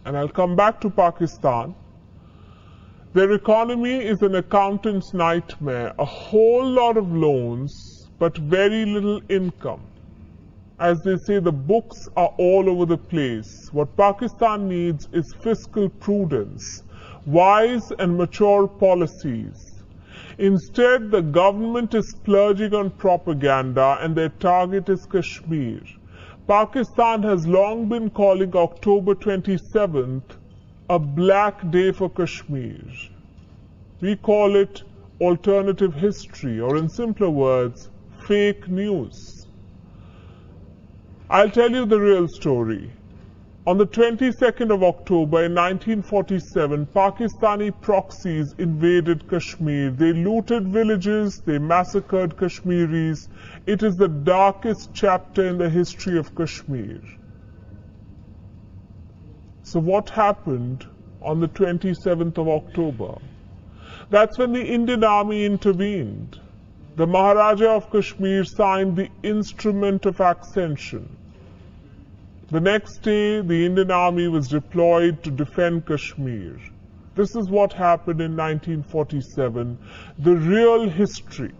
and I'll come back to Pakistan. Their economy is an accountant's nightmare. A whole lot of loans, but very little income. As they say, the books are all over the place. What Pakistan needs is fiscal prudence, wise and mature policies. Instead, the government is splurging on propaganda and their target is Kashmir. Pakistan has long been calling October 27th a black day for Kashmir. We call it alternative history, or in simpler words, fake news. I'll tell you the real story. On the 22nd of October in 1947, Pakistani proxies invaded Kashmir. They looted villages, they massacred Kashmiris. It is the darkest chapter in the history of Kashmir. So what happened on the 27th of October? That's when the Indian Army intervened. The Maharaja of Kashmir signed the Instrument of Accession. The next day, the Indian Army was deployed to defend Kashmir. This is what happened in 1947, the real history.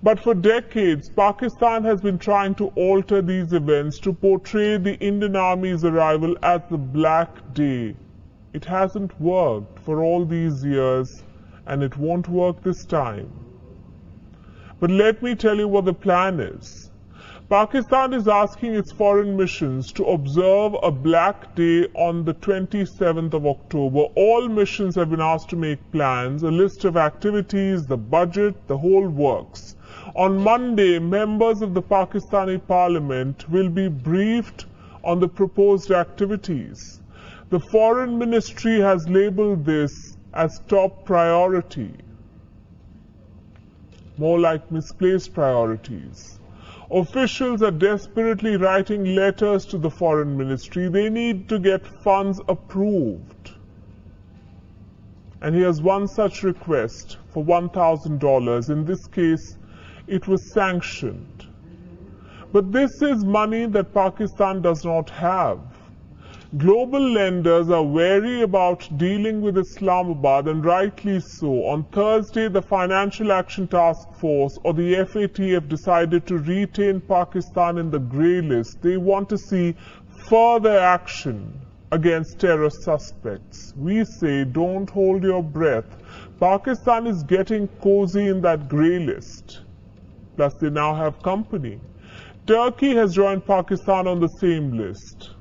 But for decades, Pakistan has been trying to alter these events to portray the Indian Army's arrival as the Black Day. It hasn't worked for all these years, and it won't work this time. But let me tell you what the plan is. Pakistan is asking its foreign missions to observe a Black Day on the 27th of October. All missions have been asked to make plans, a list of activities, the budget, the whole works. On Monday, members of the Pakistani Parliament will be briefed on the proposed activities. The Foreign Ministry has labeled this as top priority, more like misplaced priorities. Officials are desperately writing letters to the Foreign Ministry. They need to get funds approved. And here's one such request for $1,000. In this case, it was sanctioned. But this is money that Pakistan does not have. Global lenders are wary about dealing with Islamabad, and rightly so. On Thursday, the Financial Action Task Force, or the FATF, decided to retain Pakistan in the grey list. They want to see further action against terror suspects. We say, don't hold your breath. Pakistan is getting cozy in that grey list. Plus, they now have company. Turkey has joined Pakistan on the same list.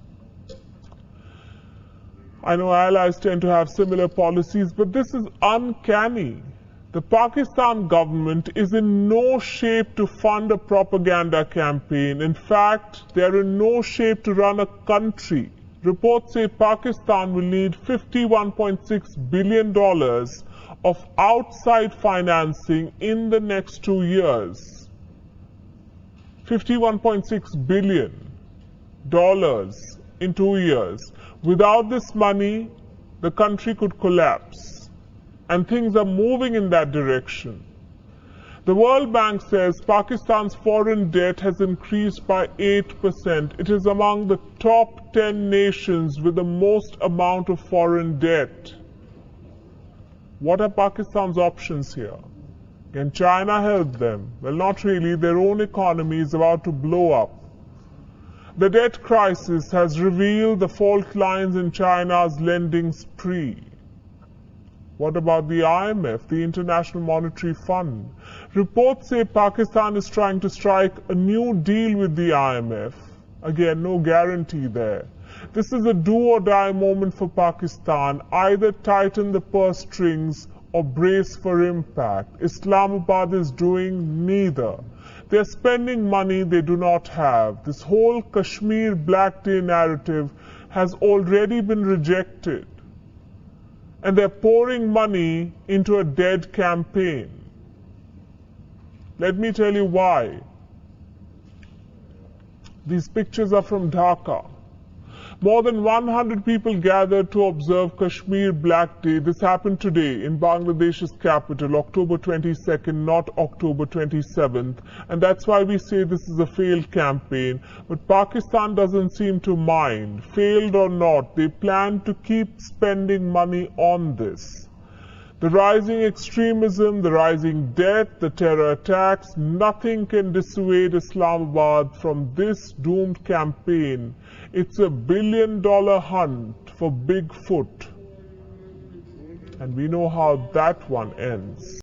I know allies tend to have similar policies, but this is uncanny. The Pakistan government is in no shape to fund a propaganda campaign. In fact, they are in no shape to run a country. Reports say Pakistan will need $51.6 billion of outside financing in the next 2 years. $51.6 billion in 2 years. Without this money, the country could collapse. And things are moving in that direction. The World Bank says Pakistan's foreign debt has increased by 8%. It is among the top 10 nations with the most amount of foreign debt. What are Pakistan's options here? Can China help them? Well, not really. Their own economy is about to blow up. The debt crisis has revealed the fault lines in China's lending spree. What about the IMF, the International Monetary Fund? Reports say Pakistan is trying to strike a new deal with the IMF. Again, no guarantee there. This is a do-or-die moment for Pakistan. Either tighten the purse strings or brace for impact. Islamabad is doing neither. They're spending money they do not have. This whole Kashmir Black Day narrative has already been rejected. And they're pouring money into a dead campaign. Let me tell you why. These pictures are from Dhaka. More than 100 people gathered to observe Kashmir Black Day. This happened today in Bangladesh's capital, October 22nd, not October 27th. And that's why we say this is a failed campaign. But Pakistan doesn't seem to mind. Failed or not, they plan to keep spending money on this. The rising extremism, the rising death, the terror attacks, nothing can dissuade Islamabad from this doomed campaign. It's a billion-dollar hunt for Bigfoot. And we know how that one ends.